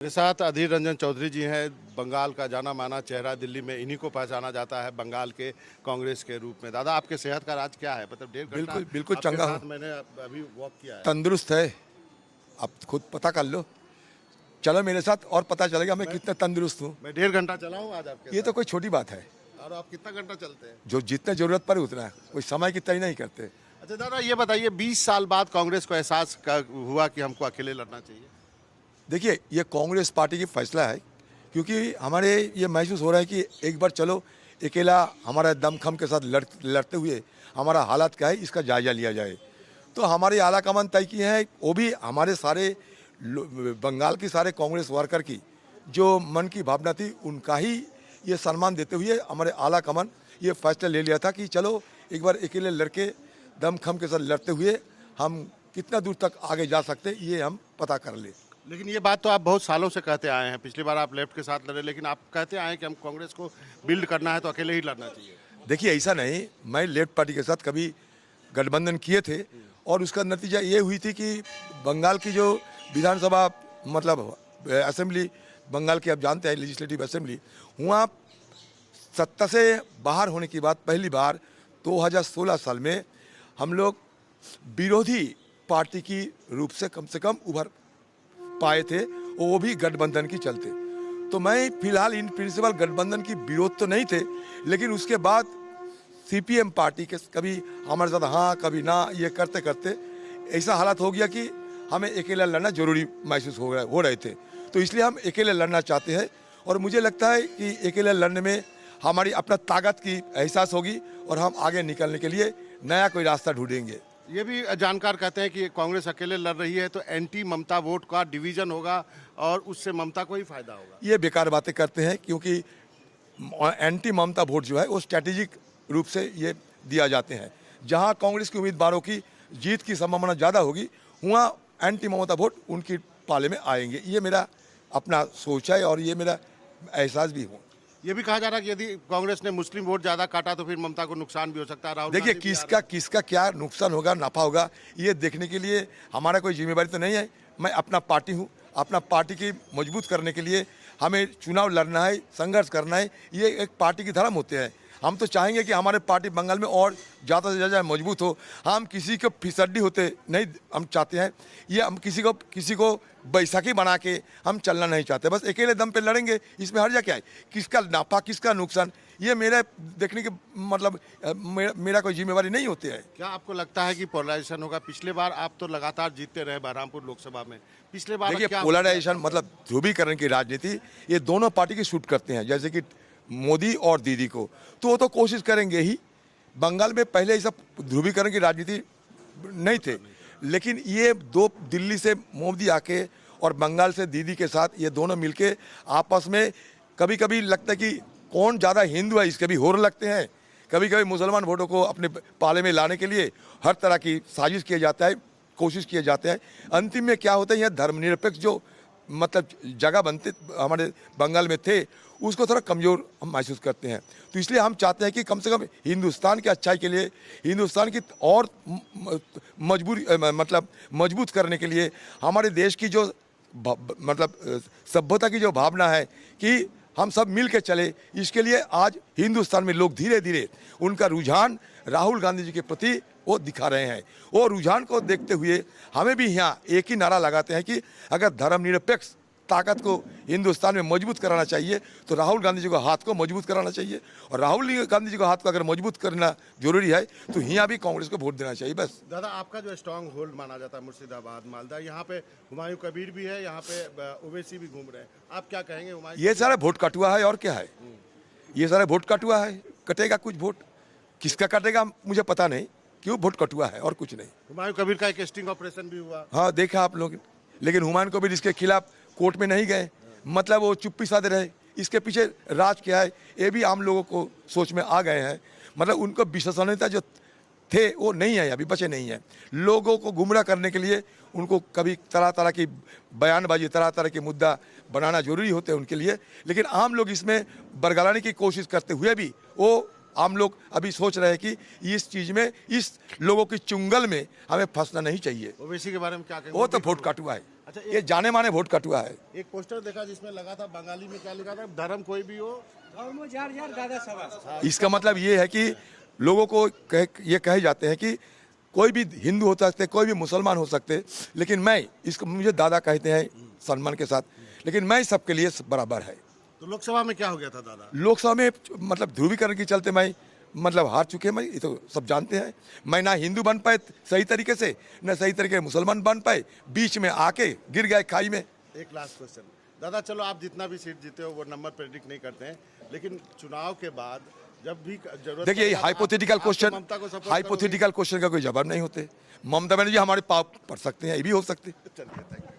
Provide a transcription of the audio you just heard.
मेरे साथ अधीर रंजन चौधरी जी हैं। बंगाल का जाना माना चेहरा, दिल्ली में इन्हीं को पहचाना जाता है बंगाल के कांग्रेस के रूप में। दादा, आपके सेहत का राज क्या है? मतलब 1.5 घंटा बिल्कुल बिल्कुल आपके चंगा साथ हूँ, मैंने अभी वॉक किया है। तंदुरुस्त है। आप खुद पता कर लो, चलो मेरे साथ और पता चलेगा मैं कितना तंदुरुस्त हूँ। मैं 1.5 घंटा चला हूँ आज आपके ये तो साथ। कोई छोटी बात है, और आप कितना घंटा चलते हैं? जो जितना जरूरत पड़े उतना है, कोई समय की तय नहीं करते। अच्छा दादा, ये बताइए, 20 साल बाद कांग्रेस को एहसास हुआ कि हमको अकेले लड़ना चाहिए? देखिए, ये कांग्रेस पार्टी की फैसला है, क्योंकि हमारे ये महसूस हो रहा है कि एक बार चलो अकेला हमारा दमखम के साथ लड़ते हुए हमारा हालात क्या है इसका जायजा लिया जाए। तो हमारे आला कमान तय किए हैं, वो भी हमारे सारे बंगाल की सारे कांग्रेस वर्कर की जो मन की भावना थी उनका ही ये सम्मान देते हुए हमारे आला कमान ये फैसला ले लिया था कि चलो एक बार अकेले लड़के दमखम के साथ लड़ते हुए हम कितना दूर तक आगे जा सकते ये हम पता कर ले। लेकिन ये बात तो आप बहुत सालों से कहते आए हैं। पिछली बार आप लेफ्ट के साथ लड़े, लेकिन आप कहते आए हैं कि हम कांग्रेस को बिल्ड करना है तो अकेले ही लड़ना चाहिए। देखिए, ऐसा नहीं, मैं लेफ्ट पार्टी के साथ कभी गठबंधन किए थे और उसका नतीजा ये हुई थी कि बंगाल की जो विधानसभा मतलब असेंबली, बंगाल की आप जानते हैं लेजिस्लेटिव असेंबली, वहाँ सत्ता से बाहर होने की बात पहली बार 2016 साल में हम लोग विरोधी पार्टी की रूप से कम उभर पाए थे, वो भी गठबंधन की चलते। तो मैं फिलहाल इन प्रिंसिपल गठबंधन की विरोध तो नहीं थे, लेकिन उसके बाद सीपीएम पार्टी के कभी हमारे साथ हाँ कभी ना ये करते करते ऐसा हालात हो गया कि हमें अकेला लड़ना जरूरी महसूस हो रहे थे। तो इसलिए हम अकेले लड़ना चाहते हैं और मुझे लगता है कि अकेले लड़ने में हमारी अपना ताकत की एहसास होगी और हम आगे निकलने के लिए नया कोई रास्ता ढूंढेंगे। ये भी जानकार कहते हैं कि कांग्रेस अकेले लड़ रही है तो एंटी ममता वोट का डिवीजन होगा और उससे ममता को ही फायदा होगा। ये बेकार बातें करते हैं, क्योंकि एंटी ममता वोट जो है वो स्ट्रैटेजिक रूप से ये दिया जाते हैं। जहां कांग्रेस के उम्मीदवारों की जीत की संभावना ज़्यादा होगी वहाँ एंटी ममता वोट उनकी पाले में आएंगे। ये मेरा अपना सोच है और ये मेरा एहसास भी हो। ये भी कहा जा रहा है कि यदि कांग्रेस ने मुस्लिम वोट ज्यादा काटा तो फिर ममता को नुकसान भी हो सकता है। राहुल देखिए, गांधी भी आ रहे किसका क्या नुकसान होगा नफा होगा ये देखने के लिए हमारा कोई जिम्मेवारी तो नहीं है। मैं अपना पार्टी हूँ, अपना पार्टी की मजबूत करने के लिए हमें चुनाव लड़ना है, संघर्ष करना है, ये एक पार्टी की धर्म होते हैं। हम तो चाहेंगे कि हमारे पार्टी बंगाल में और ज़्यादा से ज़्यादा मजबूत हो। हम किसी को फिसड्डी होते नहीं हम चाहते हैं, ये हम किसी को बैसाखी बना के हम चलना नहीं चाहते। बस अकेले दम पे लड़ेंगे, इसमें हर्जा क्या है, किसका नाफा किसका नुकसान ये मेरे देखने के मतलब मेरा कोई जिम्मेवारी नहीं होती है। क्या आपको लगता है कि पोलराइजेशन होगा? पिछले बार आप तो लगातार जीतते रहे बहरामपुर लोकसभा में, पिछले बार देखिए, क्या पोलराइजेशन मतलब ध्रुवीकरण की राजनीति ये दोनों पार्टी की शूट करते हैं, जैसे कि मोदी और दीदी को, तो वो तो कोशिश करेंगे ही। बंगाल में पहले ऐसा ध्रुवीकरण की राजनीति नहीं थे, लेकिन ये दो दिल्ली से मोदी आके और बंगाल से दीदी के साथ ये दोनों मिलके आपस में कभी कभी लगता है कि कौन ज़्यादा हिंदू है इसके भी होर लगते हैं। कभी कभी मुसलमान वोटों को अपने पाले में लाने के लिए हर तरह की साजिश किया जाता है, कोशिश किए जाते हैं। अंतिम में क्या होता है, यह धर्मनिरपेक्ष जो मतलब जगह बनते हमारे बंगाल में थे उसको थोड़ा कमज़ोर हम महसूस करते हैं। तो इसलिए हम चाहते हैं कि कम से कम हिंदुस्तान की अच्छाई के लिए, हिंदुस्तान की और मजबूत करने के लिए हमारे देश की जो मतलब सभ्यता की जो भावना है कि हम सब मिल के चले, इसके लिए आज हिंदुस्तान में लोग धीरे धीरे उनका रुझान राहुल गांधी जी के प्रति वो दिखा रहे हैं। वो रुझान को देखते हुए हमें भी यहाँ एक ही नारा लगाते हैं कि अगर धर्मनिरपेक्ष ताकत को हिंदुस्तान में मजबूत कराना चाहिए तो राहुल गांधी जी को हाथ को मजबूत कराना चाहिए, और राहुल गांधी जी को हाथ को अगर मजबूत करना जरूरी है तो यहाँ भी कांग्रेस को वोट देना चाहिए। बस दादा, आपका जो स्ट्रांग होल्ड माना जाता है मुर्शिदाबाद मालदा, यहाँ पे हुमायूं कबीर भी है, यहाँ पे ओवैसी भी घूम रहे हैं, आप क्या कहेंगे? हुमायूं ये सारा वोट कटुआ है और क्या है, ये सारा वोट कटुआ है। कटेगा कुछ वोट, किसका कटेगा मुझे पता नहीं, क्यों वोट कटुआ है और कुछ नहीं। हुमायूं कबीर का एक स्टिंग ऑपरेशन भी हुआ, हाँ देखा आप लोग, लेकिन हुमायूं कबीर इसके खिलाफ कोर्ट में नहीं गए, मतलब वो चुप्पी साधे रहे। इसके पीछे राज क्या है ये भी आम लोगों को सोच में आ गए हैं। मतलब उनको विश्वसनीयता जो थे वो नहीं है, अभी बचे नहीं है। लोगों को गुमराह करने के लिए उनको कभी तरह तरह की बयानबाजी, तरह तरह के मुद्दा बनाना जरूरी होते हैं उनके लिए, लेकिन आम लोग इसमें बरगलाने की कोशिश करते हुए भी वो आम लोग अभी सोच रहे हैं कि इस चीज़ में, इस लोगों की चुंगल में हमें फंसना नहीं चाहिए। ओवैसी के बारे में क्या कहेंगे? वो तो वोट कटुआ है। अच्छा, ये जाने माने वोट कटुआ है। एक पोस्टर देखा जिसमें लगा था, बंगाली में क्या लिखा था, धर्म कोई भी हो। इसका मतलब ये है कि लोगों को ये कहे जाते हैं कि कोई भी हिंदू हो सकते, कोई भी मुसलमान हो सकते, लेकिन मैं इसको, मुझे दादा कहते हैं सम्मान के साथ, लेकिन मैं सबके लिए बराबर है। तो लोकसभा में क्या हो गया था दादा? लोकसभा में मतलब ध्रुवीकरण के चलते मैं मतलब हार चुके, मैं ये तो सब जानते हैं। मैं ना हिंदू बन पाए सही तरीके से, ना सही तरीके से मुसलमान बन पाए, बीच में आके गिर गए खाई में। एक लास्ट क्वेश्चन दादा, चलो आप जितना भी सीट जीते हो वो नंबर प्रेडिक्ट नहीं करते हैं, लेकिन चुनाव के बाद जब भी जरूरत देखिए, ये पड़ेगा, हाइपोथेटिकल आप तो क्वेश्चन, ममता को support हाइपोथेटिकल क्वेश्चन का कोई जवाब नहीं होते। ममता बनर्जी हमारे पाप पढ़ सकते हैं, ये भी हो सकते। करोगे? चलिए, thank you।